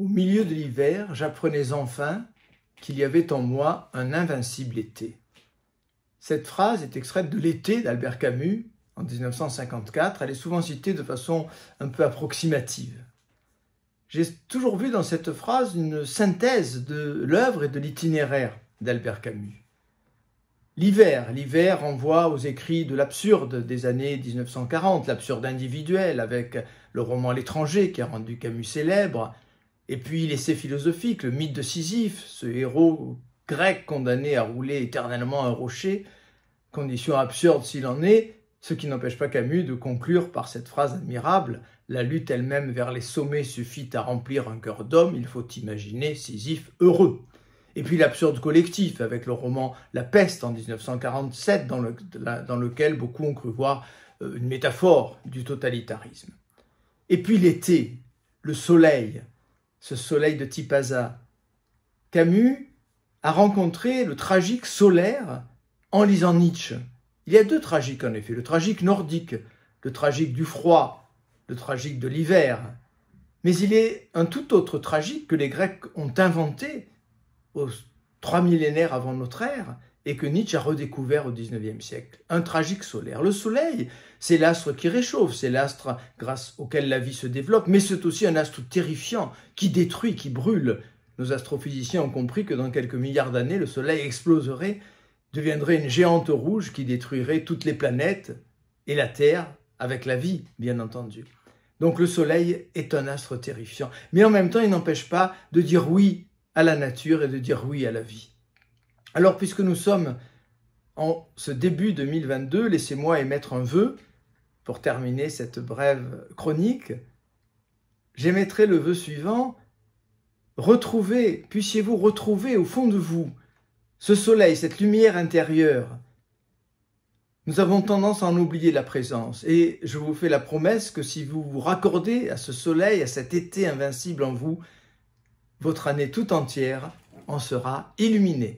Au milieu de l'hiver, j'apprenais enfin qu'il y avait en moi un invincible été. Cette phrase est extraite de L'été d'Albert Camus en 1954. Elle est souvent citée de façon un peu approximative. J'ai toujours vu dans cette phrase une synthèse de l'œuvre et de l'itinéraire d'Albert Camus. L'hiver renvoie aux écrits de l'absurde des années 1940, l'absurde individuel avec le roman L'étranger qui a rendu Camus célèbre, et puis l'essai philosophique, le mythe de Sisyphe, ce héros grec condamné à rouler éternellement un rocher, condition absurde s'il en est, ce qui n'empêche pas Camus de conclure par cette phrase admirable « La lutte elle-même vers les sommets suffit à remplir un cœur d'homme, il faut imaginer Sisyphe heureux ». Et puis l'absurde collectif avec le roman La Peste en 1947 dans lequel beaucoup ont cru voir une métaphore du totalitarisme. Et puis l'été, le soleil, ce soleil de Tipaza. Camus a rencontré le tragique solaire en lisant Nietzsche. Il y a deux tragiques en effet, le tragique nordique, le tragique du froid, le tragique de l'hiver. Mais il est un tout autre tragique que les Grecs ont inventé aux 3 millénaires avant notre ère et que Nietzsche a redécouvert au XIXe siècle. Un tragique solaire. Le soleil, c'est l'astre qui réchauffe, c'est l'astre grâce auquel la vie se développe, mais c'est aussi un astre terrifiant qui détruit, qui brûle. Nos astrophysiciens ont compris que dans quelques milliards d'années, le soleil exploserait, deviendrait une géante rouge qui détruirait toutes les planètes et la Terre, avec la vie, bien entendu. Donc le soleil est un astre terrifiant. Mais en même temps, il n'empêche pas de dire oui à la nature et de dire oui à la vie. Alors, puisque nous sommes en ce début 2022, laissez-moi émettre un vœu pour terminer cette brève chronique. J'émettrai le vœu suivant. Puissiez-vous retrouver au fond de vous ce soleil, cette lumière intérieure. Nous avons tendance à en oublier la présence et je vous fais la promesse que si vous vous raccordez à ce soleil, à cet été invincible en vous, votre année tout entière en sera illuminée.